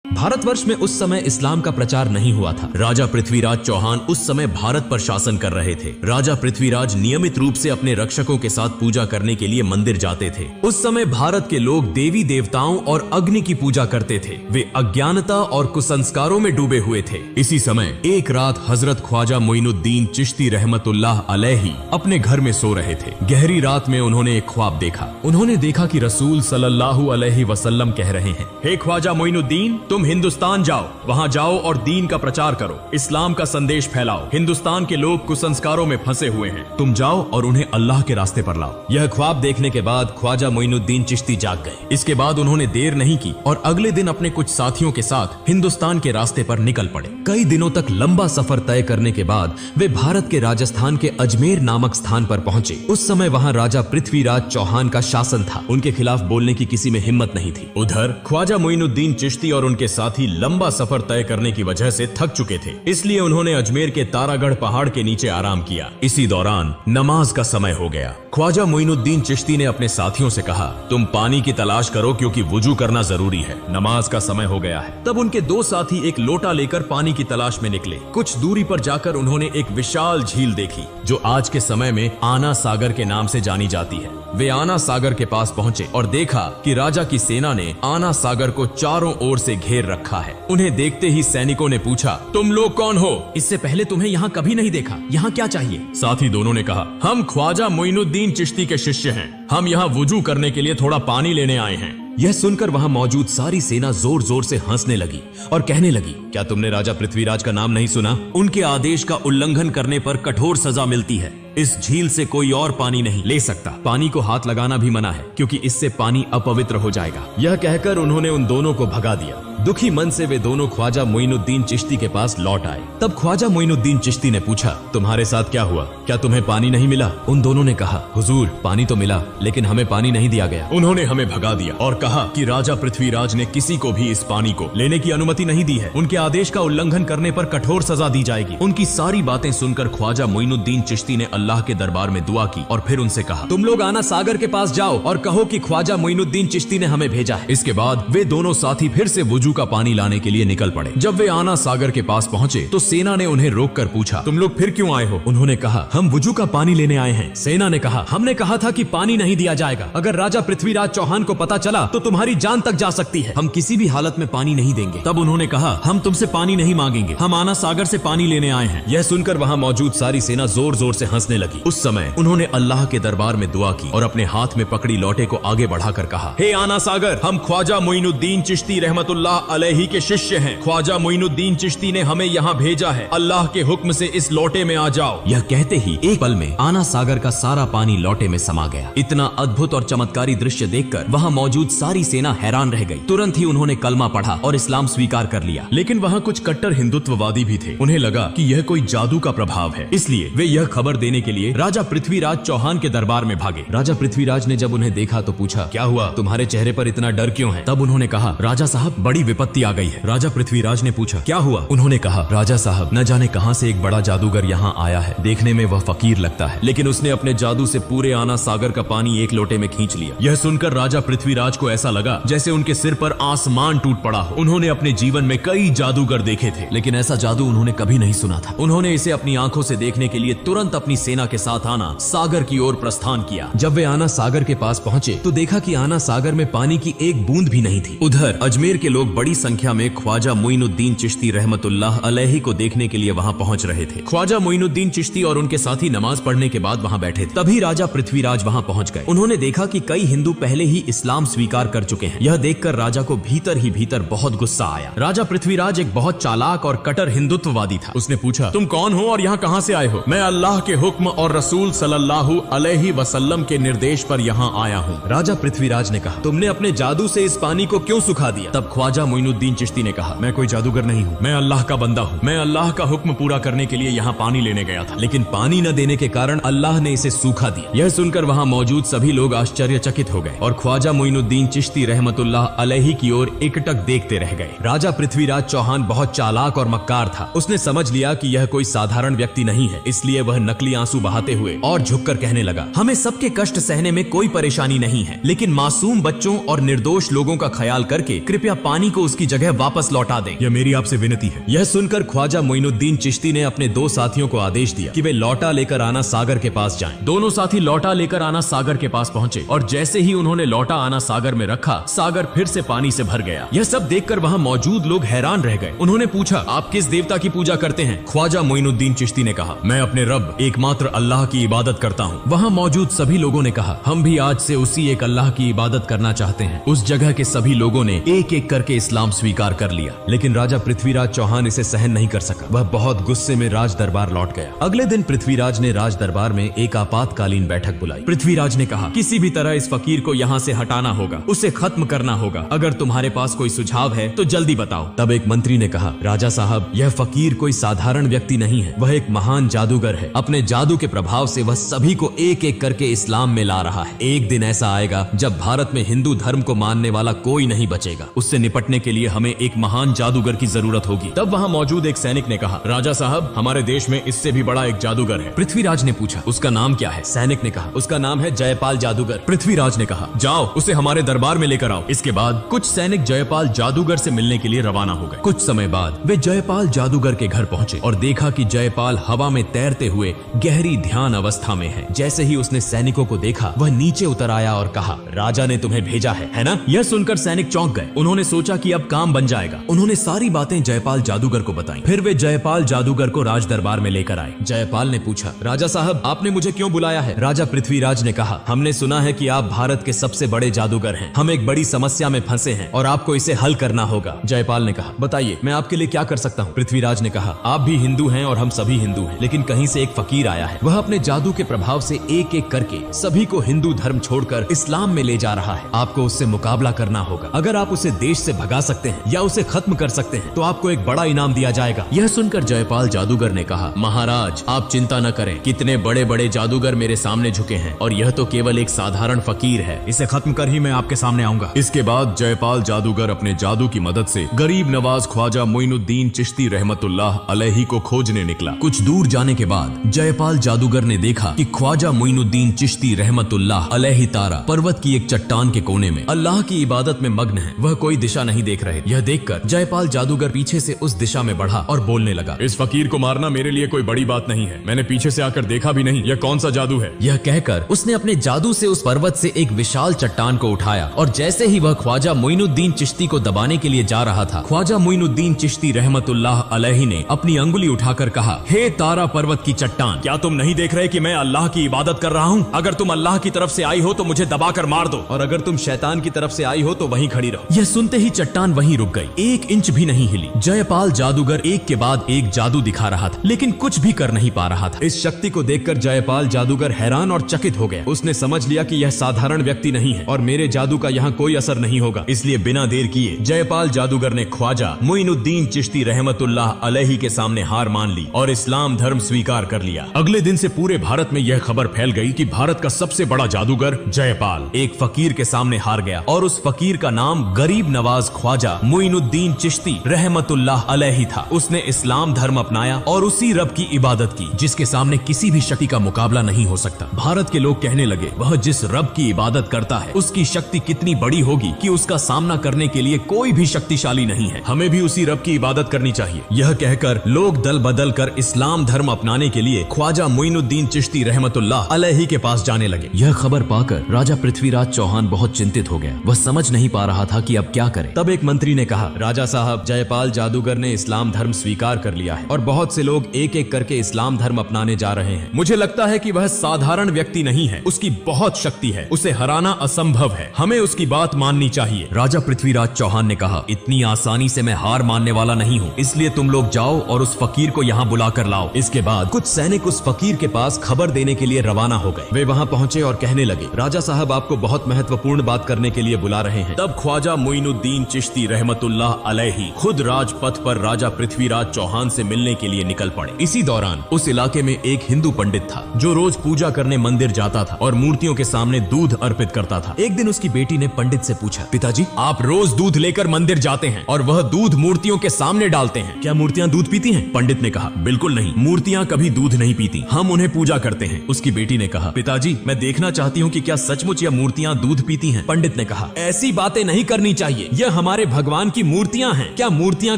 भारतवर्ष में उस समय इस्लाम का प्रचार नहीं हुआ था। राजा पृथ्वीराज चौहान उस समय भारत पर शासन कर रहे थे। राजा पृथ्वीराज नियमित रूप से अपने रक्षकों के साथ पूजा करने के लिए मंदिर जाते थे। उस समय भारत के लोग देवी देवताओं और अग्नि की पूजा करते थे। वे अज्ञानता और कुसंस्कारों में डूबे हुए थे। इसी समय एक रात हजरत ख्वाजा मोइनुद्दीन चिश्ती रहमतुल्लाह अलैहि अपने घर में सो रहे थे। गहरी रात में उन्होंने एक ख्वाब देखा। उन्होंने देखा कि रसूल सल्लल्लाहु अलैहि वसल्लम कह रहे हैं, हे ख्वाजा मोइनुद्दीन, तुम हिंदुस्तान जाओ, वहां जाओ और दीन का प्रचार करो, इस्लाम का संदेश फैलाओ। हिंदुस्तान के लोग कुसंस्कारों में फंसे हुए हैं, तुम जाओ और उन्हें अल्लाह के रास्ते पर लाओ। यह ख्वाब देखने के बाद ख्वाजा मोइनुद्दीन चिश्ती जाग गए। इसके बाद उन्होंने देर नहीं की और अगले दिन अपने कुछ साथियों के साथ हिंदुस्तान के रास्ते पर निकल पड़े। कई दिनों तक लंबा सफर तय करने के बाद वे भारत के राजस्थान के अजमेर नामक स्थान पर पहुंचे। उस समय वहां राजा पृथ्वीराज चौहान का शासन था। उनके खिलाफ बोलने की किसी में हिम्मत नहीं थी। उधर ख्वाजा मोइनुद्दीन चिश्ती और उनके साथी लंबा सफर तय करने की वजह से थक चुके थे, इसलिए उन्होंने अजमेर के तारागढ़ पहाड़ के नीचे आराम किया। इसी दौरान नमाज का समय हो गया। ख्वाजा मोइनुद्दीन चिश्ती ने अपने साथियों से कहा, तुम पानी की तलाश करो क्योंकि वुजू करना जरूरी है, नमाज का समय हो गया है। तब उनके दो साथी एक लोटा लेकर पानी की तलाश में निकले। कुछ दूरी पर जाकर उन्होंने एक विशाल झील देखी जो आज के समय में आना सागर के नाम से जानी जाती है। वे आना सागर के पास पहुंचे और देखा कि राजा की सेना ने आना सागर को चारों ओर से घेर रखा है। उन्हें देखते ही सैनिकों ने पूछा, तुम लोग कौन हो? इससे पहले तुम्हें यहाँ कभी नहीं देखा, यहाँ क्या चाहिए? साथी दोनों ने कहा, हम ख्वाजा मोइनुद्दीन चिश्ती के शिष्य हैं, हम यहाँ वुजू करने के लिए थोड़ा पानी लेने आए हैं। यह सुनकर वहां मौजूद सारी सेना जोर जोर से हंसने लगी और कहने लगी, क्या तुमने राजा पृथ्वीराज का नाम नहीं सुना? उनके आदेश का उल्लंघन करने पर कठोर सजा मिलती है। इस झील से कोई और पानी नहीं ले सकता। पानी को हाथ लगाना भी मना है क्योंकि इससे पानी अपवित्र हो जाएगा। यह कहकर उन्होंने उन दोनों को भगा दिया। दुखी मन से वे दोनों ख्वाजा मोइनुद्दीन चिश्ती के पास लौट आए। तब ख्वाजा मोइनुद्दीन चिश्ती ने पूछा, तुम्हारे साथ क्या हुआ? क्या तुम्हें पानी नहीं मिला? उन दोनों ने कहा, हुजूर, पानी तो मिला लेकिन हमें पानी नहीं दिया गया। उन्होंने हमें भगा दिया और कहा कि राजा पृथ्वीराज ने किसी को भी इस पानी को लेने की अनुमति नहीं दी है। उनके आदेश का उल्लंघन करने पर कठोर सजा दी जाएगी। उनकी सारी बातें सुनकर ख्वाजा मोइनुद्दीन चिश्ती ने अल्लाह के दरबार में दुआ की और फिर उनसे कहा, तुम लोग आना सागर के पास जाओ और कहो कि ख्वाजा मोइनुद्दीन चिश्ती ने हमें भेजा है। इसके बाद वे दोनों साथी फिर से वुजू का पानी लाने के लिए निकल पड़े। जब वे आना सागर के पास पहुंचे तो सेना ने उन्हें रोककर पूछा, तुम लोग फिर क्यों आए हो? उन्होंने कहा, हम वुजू का पानी लेने आए हैं। सेना ने कहा, हमने कहा था कि पानी नहीं दिया जाएगा। अगर राजा पृथ्वीराज चौहान को पता चला तो तुम्हारी जान तक जा सकती है। हम किसी भी हालत में पानी नहीं देंगे। तब उन्होंने कहा, हम तुमसे पानी नहीं मांगेंगे, हम आना सागर से पानी लेने आए हैं। यह सुनकर वहां मौजूद सारी सेना जोर जोर से हंसने लगी। उस समय उन्होंने अल्लाह के दरबार में दुआ की और अपने हाथ में पकड़ी लोटे को आगे बढ़ाकर कहा, हे आना सागर, हम ख्वाजा मोइनुद्दीन चिश्ती रहमतुल्लाह अलैहि के शिष्य हैं। ख्वाजा मोइनुद्दीन चिश्ती ने हमें यहाँ भेजा है। अल्लाह के हुक्म से इस लोटे में आ जाओ। यह कहते ही एक पल में आना सागर का सारा पानी लोटे में समा गया। इतना अद्भुत और चमत्कारी दृश्य देखकर वहाँ मौजूद सारी सेना हैरान रह गई। तुरंत ही उन्होंने कलमा पढ़ा और इस्लाम स्वीकार कर लिया। लेकिन वहाँ कुछ कट्टर हिंदुत्ववादी भी थे। उन्हें लगा कि यह कोई जादू का प्रभाव है, इसलिए वे यह खबर देने के लिए राजा पृथ्वीराज चौहान के दरबार में भागे। राजा पृथ्वीराज ने जब उन्हें देखा तो पूछा, क्या हुआ? तुम्हारे चेहरे पर इतना डर क्यों है? तब उन्होंने कहा, राजा साहब, बड़ी विपत्ति आ गई है। राजा पृथ्वीराज ने पूछा, क्या हुआ? उन्होंने कहा, राजा साहब, न जाने कहां से एक बड़ा जादूगर यहाँ आया है। देखने में वह फकीर लगता है, लेकिन उसने अपने जादू से पूरे आना सागर का पानी एक लोटे में खींच लिया। यह सुनकर राजा पृथ्वीराज को ऐसा लगा जैसे उनके सिर पर आसमान टूट पड़ा हो। उन्होंने अपने जीवन में कई जादूगर देखे थे, लेकिन ऐसा जादू उन्होंने कभी नहीं सुना था। उन्होंने इसे अपनी आंखों से देखने के लिए तुरंत अपनी सेना के साथ आना सागर की ओर प्रस्थान किया। जब वे आना सागर के पास पहुंचे तो देखा कि आना सागर में पानी की एक बूंद भी नहीं थी। उधर अजमेर के लोग बड़ी संख्या में ख्वाजा मोइनुद्दीन चिश्ती रहमतुल्लाह अलैहि को देखने के लिए वहां पहुंच रहे थे। ख्वाजा मोइनुद्दीन चिश्ती और उनके साथी नमाज पढ़ने के बाद वहां बैठे थे। तभी राजा पृथ्वीराज वहां पहुंच गए। उन्होंने देखा कि कई हिंदू पहले ही इस्लाम स्वीकार कर चुके हैं। यह देखकर राजा को भीतर ही भीतर बहुत गुस्सा आया। राजा पृथ्वीराज एक बहुत चालाक और कट्टर हिंदुत्ववादी था। उसने पूछा, तुम कौन हो और यहाँ कहाँ से आए हो? मैं अल्लाह के हुक्म और रसूल सल्लल्लाहु अलैहि वसल्लम के निर्देश पर यहाँ आया हूँ। राजा पृथ्वीराज ने कहा, तुमने अपने जादू से इस पानी को क्यों सुखा दिया? तब ख्वाजा मोइनुद्दीन चिश्ती ने कहा, मैं कोई जादूगर नहीं हूँ, मैं अल्लाह का बंदा हूँ। मैं अल्लाह का हुक्म पूरा करने के लिए यहाँ पानी लेने गया था, लेकिन पानी न देने के कारण अल्लाह ने इसे सूखा दिया। यह सुनकर वहाँ मौजूद सभी लोग आश्चर्यचकित हो गए और ख्वाजा मोइनुद्दीन चिश्ती रहमतुल्लाह अलैहि की ओर एकटक देखते रह गए। राजा पृथ्वीराज चौहान बहुत चालाक और मक्कार था। उसने समझ लिया कि यह कोई साधारण व्यक्ति नहीं है, इसलिए वह नकली आंसू बहाते हुए और झुककर कहने लगा, हमें सबके कष्ट सहने में कोई परेशानी नहीं है, लेकिन मासूम बच्चों और निर्दोष लोगों का ख्याल करके कृपया पानी को उसकी जगह वापस लौटा दें। यह मेरी आपसे विनती है। यह सुनकर ख्वाजा मोइनुद्दीन चिश्ती ने अपने 2 साथियों को आदेश दिया कि वे लौटा लेकर आना सागर के पास जाएं। दोनों साथी लौटा लेकर आना सागर के पास पहुंचे और जैसे ही उन्होंने लौटा आना सागर में रखा, सागर फिर से पानी से भर गया। यह सब देखकर वहां मौजूद लोग हैरान रह गए। उन्होंने पूछा, आप किस देवता की पूजा करते हैं? ख्वाजा मोइनुद्दीन चिश्ती ने कहा, मैं अपने रब एकमात्र अल्लाह की इबादत करता हूँ। वहाँ मौजूद सभी लोगों ने कहा, हम भी आज से उसी एक अल्लाह की इबादत करना चाहते हैं। उस जगह के सभी लोगों ने एक एक करके इस्लाम स्वीकार कर लिया, लेकिन राजा पृथ्वीराज चौहान इसे सहन नहीं कर सका। वह बहुत गुस्से में राज दरबार लौट गया। अगले दिन पृथ्वीराज ने राज दरबार में एक आपातकालीन बैठक बुलाई। पृथ्वीराज ने कहा, किसी भी तरह इस फकीर को यहाँ से हटाना होगा, उसे खत्म करना होगा। अगर तुम्हारे पास कोई सुझाव है तो जल्दी बताओ। तब एक मंत्री ने कहा, राजा साहब, यह फकीर कोई साधारण व्यक्ति नहीं है, वह एक महान जादूगर है। अपने जादू के प्रभाव से वह सभी को एक एक करके इस्लाम में ला रहा है। एक दिन ऐसा आएगा जब भारत में हिंदू धर्म को मानने वाला कोई नहीं बचेगा। उससे निपटने के लिए हमें एक महान जादूगर की जरूरत होगी। तब वहाँ मौजूद एक सैनिक ने कहा, राजा साहब, हमारे देश में इससे भी बड़ा एक जादूगर है। पृथ्वीराज ने पूछा, उसका नाम क्या है? सैनिक ने कहा, उसका नाम है जयपाल जादूगर। पृथ्वीराज ने कहा, जाओ उसे हमारे दरबार में लेकर आओ। इसके बाद कुछ सैनिक जयपाल जादूगर से मिलने के लिए रवाना हो गए। कुछ समय बाद वे जयपाल जादूगर के घर पहुंचे और देखा कि जयपाल हवा में तैरते हुए गहरी ध्यान अवस्था में है। जैसे ही उसने सैनिकों को देखा, वह नीचे उतर आया और कहा, राजा ने तुम्हें भेजा है ना? यह सुनकर सैनिक चौंक गए। उन्होंने सोचा कि अब काम बन जाएगा। उन्होंने सारी बातें जयपाल जादूगर को बताई। फिर वे जयपाल जादूगर को राज दरबार में लेकर आए। जयपाल ने पूछा, राजा साहब, आपने मुझे क्यों बुलाया है? राजा पृथ्वीराज ने कहा, हमने सुना है कि आप भारत के सबसे बड़े जादूगर हैं। हम एक बड़ी समस्या में फंसे हैं और आपको इसे हल करना होगा। जयपाल ने कहा, बताइए, मैं आपके लिए क्या कर सकता हूँ? पृथ्वीराज ने कहा, आप भी हिंदू हैं और हम सभी हिंदू हैं, लेकिन कहीं से एक फकीर आया है। वह अपने जादू के प्रभाव से एक एक करके सभी को हिंदू धर्म छोड़कर इस्लाम में ले जा रहा है। आपको उससे मुकाबला करना होगा। अगर आप उसे देश से भगा सकते हैं या उसे खत्म कर सकते हैं तो आपको एक बड़ा इनाम दिया जाएगा। यह सुनकर जयपाल जादूगर ने कहा, महाराज, आप चिंता न करें। कितने बड़े बड़े जादूगर मेरे सामने झुके हैं और यह तो केवल एक साधारण फकीर है। इसे खत्म कर ही मैं आपके सामने आऊंगा। इसके बाद जयपाल जादूगर अपने जादू की मदद से गरीब नवाज ख्वाजा मोइनुद्दीन चिश्ती रहमतुल्लाह अलैहि को खोजने निकला। कुछ दूर जाने के बाद जयपाल जादूगर ने देखा कि ख्वाजा मोइनुद्दीन चिश्ती रहमतुल्लाह अलैहि तारा पर्वत की एक चट्टान के कोने में अल्लाह की इबादत में मग्न है। वह कोई दिशा नहीं देख रहे। यह देखकर जयपाल जादूगर पीछे से उस दिशा में बढ़ा और बोलने लगा, इस फकीर को मारना मेरे लिए कोई बड़ी बात नहीं है। मैंने पीछे से आकर देखा भी नहीं। यह कौन सा जादू है? यह कहकर उसने अपने जादू से उस पर्वत से एक विशाल चट्टान को उठाया और जैसे ही वह ख्वाजा मोइनुद्दीन चिश्ती को दबाने के लिए जा रहा था, ख्वाजा मोइनुद्दीन चिश्ती रहमतुल्लाह अलैहि ने अपनी अंगुली उठाकर कहा, हे तारा पर्वत की चट्टान, क्या तुम नहीं देख रहे कि मैं अल्लाह की इबादत कर रहा हूँ? अगर तुम अल्लाह की तरफ से आई हो तो मुझे दबाकर मार दो, और अगर तुम शैतान की तरफ से आई हो तो वहीं खड़ी रहो। यह सुनते ही चट्टान वहीं रुक गई, 1 इंच भी नहीं हिली। जयपाल जादूगर एक के बाद एक जादू दिखा रहा था, लेकिन कुछ भी कर नहीं पा रहा था। इस शक्ति को देखकर जयपाल जादूगर हैरान और चकित हो गया। उसने समझ लिया कि यह साधारण व्यक्ति नहीं है और मेरे जादू का यहाँ कोई असर नहीं होगा। इसलिए बिना देर किए जयपाल जादूगर ने ख्वाजा मोइनुद्दीन चिश्ती रहमतुल्लाह अलैहि के सामने हार मान ली और इस्लाम धर्म स्वीकार कर लिया। अगले दिन से पूरे भारत में यह खबर फैल गई कि भारत का सबसे बड़ा जादूगर जयपाल एक फकीर के सामने हार गया और उस फकीर का नाम गरीब नवाज ख्वाजा मोइनुद्दीन चिश्ती रहमतुल्लाह अलैहि था। उसने इस्लाम धर्म अपनाया और उसी रब की इबादत की जिसके सामने किसी भी शक्ति का मुकाबला नहीं हो सकता। भारत के लोग कहने लगे, वह जिस रब की इबादत करता है उसकी शक्ति कितनी बड़ी होगी कि उसका सामना करने के लिए कोई भी शक्तिशाली नहीं है। हमें भी उसी रब की इबादत करनी चाहिए। यह कहकर लोग दल बदल कर इस्लाम धर्म अपनाने के लिए ख्वाजा मोइनुद्दीन चिश्ती रहमतुल्लाह अलैहि के पास जाने लगे। यह खबर पाकर राजा पृथ्वीराज चौहान बहुत चिंतित हो गया। वह समझ नहीं पा रहा था कि अब क्या करे। तब एक मंत्री ने कहा, राजा साहब, जयपाल जादूगर ने इस्लाम धर्म स्वीकार कर लिया है और बहुत से लोग एक एक करके इस्लाम धर्म अपनाने जा रहे हैं। मुझे लगता है कि वह साधारण व्यक्ति नहीं है, उसकी बहुत शक्ति है, उसे हराना असंभव है। हमें उसकी बात माननी चाहिए। राजा पृथ्वीराज चौहान ने कहा, इतनी आसानी से मैं हार मानने वाला नहीं हूँ, इसलिए तुम लोग जाओ और उस फकीर को यहाँ बुला कर लाओ। इसके बाद कुछ सैनिक उस फकीर के पास खबर देने के लिए रवाना हो गए। वे वहाँ पहुँचे और कहने लगे, राजा साहब आपको बहुत महत्वपूर्ण बात करने के लिए बुला रहे हैं। तब ख्वाजा मोइनुद्दीन चिश्ती रहमतुल्लाह अलैहि खुद राजपथ पर राजा पृथ्वीराज चौहान से मिलने के लिए निकल पड़े। इसी दौरान उस इलाके में एक हिंदू पंडित था जो रोज पूजा करने मंदिर जाता था और मूर्तियों के सामने दूध अर्पित करता था। एक दिन उसकी बेटी ने पंडित से पूछा, पिताजी, आप रोज दूध लेकर मंदिर जाते हैं और वह दूध मूर्तियों के सामने डालते हैं, क्या मूर्तियाँ दूध पीती हैं? पंडित ने कहा, बिल्कुल नहीं, मूर्तियाँ कभी दूध नहीं पीती, हम उन्हें पूजा करते हैं। उसकी बेटी ने कहा, पिताजी, मैं देखना चाहती हूँ कि क्या सचमुच यह मूर्तियाँ दूध पीती हैं? पंडित ने कहा, ऐसी बातें नहीं करनी चाहिए, यह हमारे भगवान की मूर्तियां हैं। क्या मूर्तियां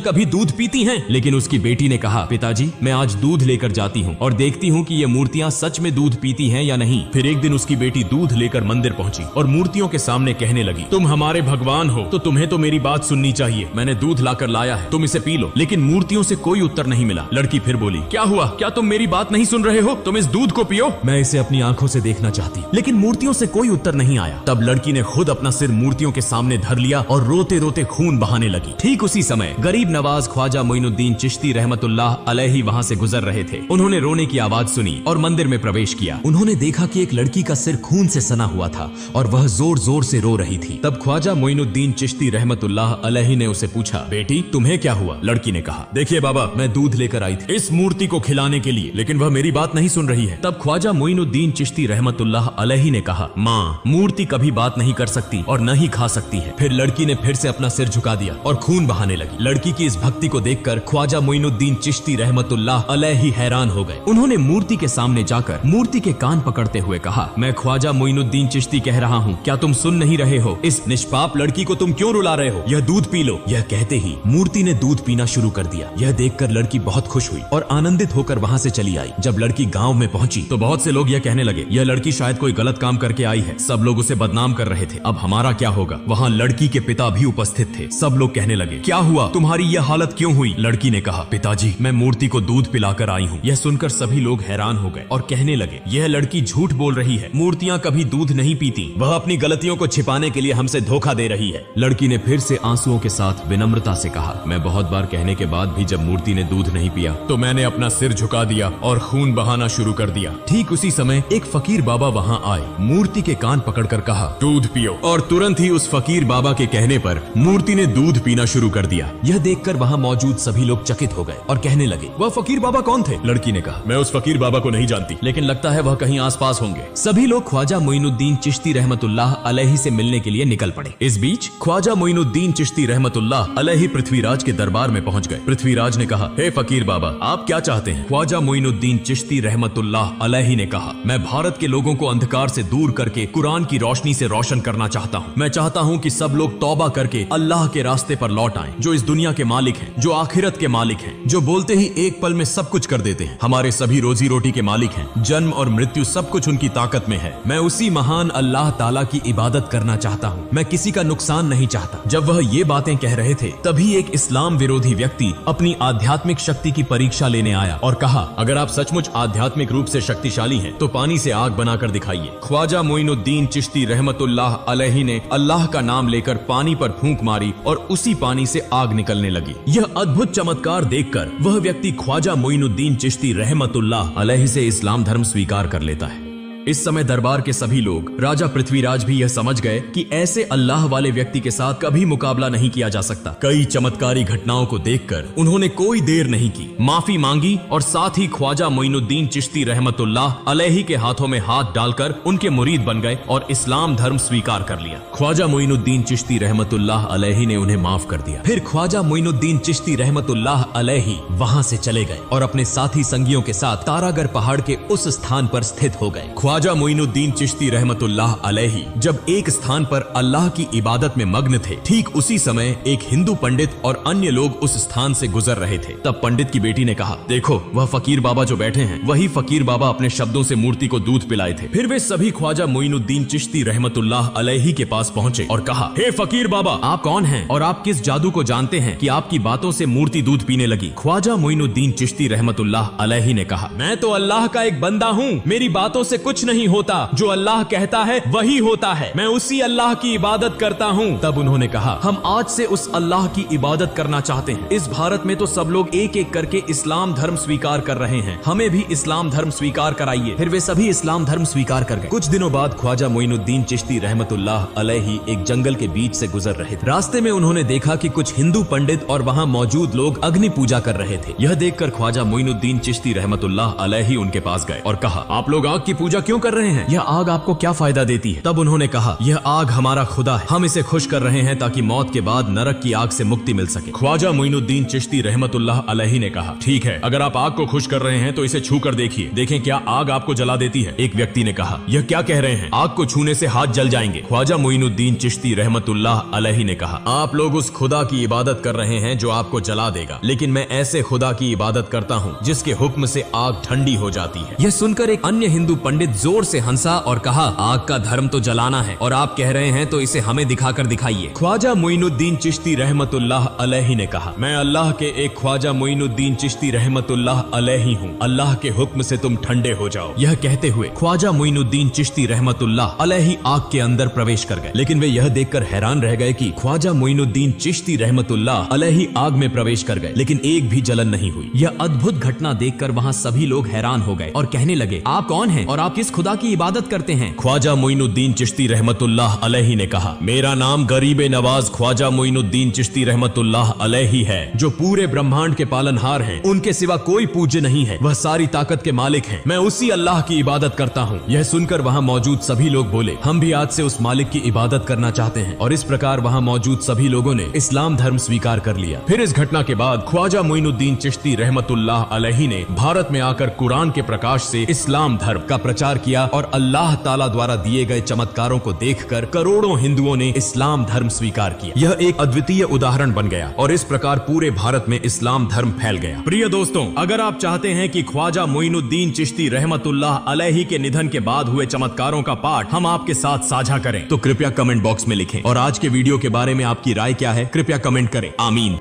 कभी दूध पीती हैं? लेकिन उसकी बेटी ने कहा, पिताजी मैं आज दूध लेकर जाती हूँ और देखती हूँ कि ये मूर्तियां सच में दूध पीती हैं या नहीं। फिर एक दिन उसकी बेटी दूध लेकर मंदिर पहुंची और मूर्तियों के सामने कहने लगी, तुम हमारे भगवान हो तो तुम्हें तो मेरी बात सुननी चाहिए। मैंने दूध लाकर लाया है, तुम इसे पी लो। लेकिन मूर्तियों से कोई उत्तर नहीं मिला। लड़की फिर बोली, क्या हुआ? क्या तुम मेरी बात नहीं सुन रहे हो? तुम इस दूध को पियो, मैं इसे अपनी आंखों से देखना चाहती। लेकिन मूर्तियों से कोई उत्तर नहीं आया। तब लड़की ने खुद अपना सिर मूर्तियों के सामने धर लिया और रोते रोते खून बहाने लगी। ठीक उसी समय गरीब नवाज ख्वाजा मोइनुद्दीन चिश्ती रहमतुल्लाह अलैहि वहां से गुजर रहे थे। उन्होंने रोने की आवाज सुनी और मंदिर में प्रवेश किया। उन्होंने देखा कि एक लड़की का सिर खून से सना हुआ था और वह जोर जोर से रो रही थी। तब ख्वाजा मोइनुद्दीन चिश्ती रहमतुल्लाह अलैहि ने उसे पूछा, बेटी तुम्हें क्या हुआ? लड़की ने कहा, देखिए बाबा, मैं दूध लेकर आई थी इस मूर्ति को खिलाने के लिए, लेकिन वह मेरी बात नहीं सुन रही है। तब ख्वाजा मोइनुद्दीन चिश्ती रहमतुल्लाह अलैहि ने कहा, माँ, मूर्ति कभी बात नहीं कर सकती और न ही खा सकती है। फिर लड़की ने फिर से अपना सिर झुका दिया और खून बहाने लगी। लड़की की इस भक्ति को देखकर ख्वाजा मोइनुद्दीन चिश्ती रहमतुल्लाह अलैहि हैरान हो गए। उन्होंने मूर्ति के सामने जाकर मूर्ति के कान पकड़ते हुए कहा, मैं ख्वाजा मोइनुद्दीन चिश्ती कह रहा हूँ, क्या तुम सुन नहीं रहे हो? इस निष्पाप लड़की को तुम क्यों रुला रहे हो? यह दूध पी लो। यह कहते ही मूर्ति ने दूध पीना शुरू कर दिया। यह देखकर लड़की बहुत खुश हुई और आनंदित होकर वहां से चली आई। जब लड़की गांव में पहुंची तो बहुत से लोग यह कहने लगे, यह लड़की शायद कोई गलत काम करके आई है। सब लोग उसे बदनाम कर रहे थे। अब हमारा क्या होगा? वहां लड़की के पिता भी उपस्थित थे। सब लोग कहने लगे, क्या हुआ? तुम्हारी यह हालत क्यों हुई? लड़की ने कहा, पिताजी मैं मूर्ति को दूध पिलाकर आई हूँ। यह सुनकर सभी लोग हैरान हो गए और कहने लगे, यह लड़की झूठ बोल रही है, मूर्तियाँ कभी दूध नहीं पीती। वह अपनी गलतियों को छिपाने के लिए हमसे धोखा दे रही है। लड़की ने फिर से आंसुओं के साथ विनम्रता से कहा, मैं बहुत बार कहने के बाद भी जब मूर्ति ने दूध नहीं पिया तो मैंने अपना सिर झुका दिया और खून बहाना शुरू कर दिया। ठीक उसी समय एक फकीर बाबा वहां आए, मूर्ति के कान पकड़कर कहा, दूध पियो। और तुरंत ही उस फकीर बाबा के कहने पर मूर्ति ने दूध पीना शुरू कर दिया। यह देखकर वहां मौजूद सभी लोग चकित हो गए और कहने लगे, वह फकीर बाबा कौन थे? लड़की ने कहा, मैं उस फकीर बाबा को नहीं जानती, लेकिन लगता है वह कहीं आसपास होंगे। सभी लोग ख्वाजा मोइनुद्दीन चिश्ती रहमतुल्लाह अलैहि से मिलने के लिए निकल पड़े। इस बीच ख्वाजा मोइनुद्दीन चिश्ती रहमतुल्लाह अलैहि पृथ्वीराज के दरबार में पहुंच गए। पृथ्वीराज ने कहा, हे फकीर बाबा, आप क्या चाहते हैं? ख्वाजा मोइनुद्दीन चिश्ती रहमतुल्लाह अलैहि ने कहा, मैं भारत के लोगों को अंधकार से दूर करके कुरान की रोशनी से रोशन करना चाहता हूँ। मैं चाहता हूँ कि सब लोग तौबा करके अल्लाह के रास्ते पर लौट आएं, जो इस दुनिया के मालिक हैं, जो आखिरत के मालिक हैं, जो बोलते ही एक पल में सब कुछ कर देते हैं, हमारे सभी रोजी रोटी के मालिक हैं, जन्म और मृत्यु सब कुछ उनकी ताकत में है। मैं उसी महान अल्लाह ताला की इबादत करना चाहता हूँ। मैं किसी का नुकसान नहीं चाहता। जब वह ये बातें कह रहे थे तभी एक इस्लाम विरोधी व्यक्ति अपनी आध्यात्मिक शक्ति की परीक्षा लेने आया और कहा, अगर आप सचमुच आध्यात्मिक रूप से शक्तिशाली हैं तो पानी से आग बनाकर दिखाइए। ख्वाजा मोइनुद्दीन चिश्ती रहमतुल्लाह अलैहि ने अल्लाह का नाम लेकर पानी पर फूंक मारी और उसी पानी से आग निकलने लगी। यह अद्भुत चमत्कार देखकर वह व्यक्ति ख्वाजा मोइनुद्दीन चिश्ती रहमतुल्लाह अलैहि से इस्लाम धर्म स्वीकार कर लेता है। इस समय दरबार के सभी लोग, राजा पृथ्वीराज भी यह समझ गए कि ऐसे अल्लाह वाले व्यक्ति के साथ कभी मुकाबला नहीं किया जा सकता। कई चमत्कारी घटनाओं को देखकर उन्होंने कोई देर नहीं की, माफी मांगी और साथ ही ख्वाजा मोइनुद्दीन चिश्ती रहमतुल्लाह अलैहि के हाथों में हाथ डालकर उनके मुरीद बन गए और इस्लाम धर्म स्वीकार कर लिया। ख्वाजा मोइनुद्दीन चिश्ती रहमतुल्लाह अलैहि ने उन्हें माफ कर दिया। फिर ख्वाजा मोइनुद्दीन चिश्ती रहमतुल्लाह अलैहि वहां से चले गए और अपने साथी संगियों के साथ तारागढ़ पहाड़ के उस स्थान पर स्थित हो गए। ख्वाजा मोइनुद्दीन चिश्ती रहमतुल्लाह अलैहि जब एक स्थान पर अल्लाह की इबादत में मग्न थे, ठीक उसी समय एक हिंदू पंडित और अन्य लोग उस स्थान से गुजर रहे थे। तब पंडित की बेटी ने कहा, देखो वह फकीर बाबा जो बैठे हैं, वही फकीर बाबा अपने शब्दों से मूर्ति को दूध पिलाए थे। फिर वे सभी ख्वाजा मोइनुद्दीन चिश्ती रहमतुल्लाह अलैहि के पास पहुंचे और कहा, हे फकीर बाबा, आप कौन हैं और आप किस जादू को जानते हैं कि आपकी बातों से मूर्ति दूध पीने लगी? ख्वाजा मोइनुद्दीन चिश्ती रहमतुल्लाह अलैहि ने कहा, मैं तो अल्लाह का एक बंदा हूँ, मेरी बातों से कुछ नहीं होता, जो अल्लाह कहता है वही होता है, मैं उसी अल्लाह की इबादत करता हूँ। तब उन्होंने कहा, हम आज से उस अल्लाह की इबादत करना चाहते हैं। इस भारत में तो सब लोग एक एक करके इस्लाम धर्म स्वीकार कर रहे हैं, हमें भी इस्लाम धर्म स्वीकार कराइए। फिर वे सभी इस्लाम धर्म स्वीकार कर गए। कुछ दिनों बाद ख्वाजा मोइनुद्दीन चिश्ती रहमतुल्लाह अलैहि एक जंगल के बीच से गुजर रहे थे। रास्ते में उन्होंने देखा कि कुछ हिंदू पंडित और वहाँ मौजूद लोग अग्नि पूजा कर रहे थे। यह देखकर ख्वाजा मोइनुद्दीन चिश्ती रहमतुल्लाह अलैहि उनके पास गए और कहा, आप लोग आग की पूजा क्यों कर रहे हैं? यह आग आपको क्या फायदा देती है? तब उन्होंने कहा, यह आग हमारा खुदा है, हम इसे खुश कर रहे हैं ताकि मौत के बाद नरक की आग से मुक्ति मिल सके। ख्वाजा मोइनुद्दीन चिश्ती रहमतुल्लाह अलैहि ने कहा, ठीक है, अगर आप आग को खुश कर रहे हैं तो इसे छू कर देखिए, देखें क्या आग आपको जला देती है। एक व्यक्ति ने कहा, यह क्या कह रहे हैं, आग को छूने से हाथ जल जाएंगे। ख्वाजा मोइनुद्दीन चिश्ती रहमतुल्लाह अलैहि ने कहा, आप लोग उस खुदा की इबादत कर रहे हैं जो आपको जला देगा, लेकिन मैं ऐसे खुदा की इबादत करता हूँ जिसके हुक्म से आग ठंडी हो जाती है। यह सुनकर एक अन्य हिंदू पंडित जोर से हंसा और कहा, आग का धर्म तो जलाना है और आप कह रहे हैं तो इसे हमें दिखाकर दिखाइए। ख्वाजा मोइनुद्दीन चिश्ती रहमतुल्लाह अलैहि ने कहा, मैं अल्लाह के एक ख्वाजा मोइनुद्दीन चिश्ती रहमतुल्लाह अलैहि हूँ, अल्लाह के हुक्म से तुम ठंडे हो जाओ। यह कहते हुए ख्वाजा मोइनुद्दीन चिश्ती रहमतुल्लाह अलैहि आग के अंदर प्रवेश कर गए, लेकिन वे यह देखकर हैरान रह गए कि ख्वाजा मोइनुद्दीन चिश्ती रहमतुल्लाह अलैहि आग में प्रवेश कर गए, लेकिन एक भी जलन नहीं हुई। यह अद्भुत घटना देखकर वहाँ सभी लोग हैरान हो गए और कहने लगे, आप कौन हैं और आप किस खुदा की इबादत करते हैं? ख्वाजा मोइनुद्दीन चिश्ती रहमतुल्लाह अलैहि ने कहा, मेरा नाम गरीब नवाज ख्वाजा मोइनुद्दीन चिश्ती रहमतुल्लाह अलैहि है, जो पूरे ब्रह्मांड के पालनहार हैं, उनके सिवा कोई पूज्य नहीं है, वह सारी ताकत के मालिक हैं, मैं उसी अल्लाह की इबादत करता हूँ। यह सुनकर वहाँ मौजूद सभी लोग बोले, हम भी आज से उस मालिक की इबादत करना चाहते हैं, और इस प्रकार वहाँ मौजूद सभी लोगों ने इस्लाम धर्म स्वीकार कर लिया। फिर इस घटना के बाद ख्वाजा मोइनुद्दीन चिश्ती रहमतुल्लाह अलैहि ने भारत में आकर कुरान के प्रकाश से इस्लाम धर्म का प्रचार किया और अल्लाह ताला द्वारा दिए गए चमत्कारों को देखकर करोड़ों हिंदुओं ने इस्लाम धर्म स्वीकार किया। यह एक अद्वितीय उदाहरण बन गया और इस प्रकार पूरे भारत में इस्लाम धर्म फैल गया। प्रिय दोस्तों, अगर आप चाहते हैं कि ख्वाजा मोइनुद्दीन चिश्ती रहमतुल्लाह अलैहि के निधन के बाद हुए चमत्कारों का पाठ हम आपके साथ साझा करें तो कृपया कमेंट बॉक्स में लिखें, और आज के वीडियो के बारे में आपकी राय क्या है कृपया कमेंट करें। आमीन।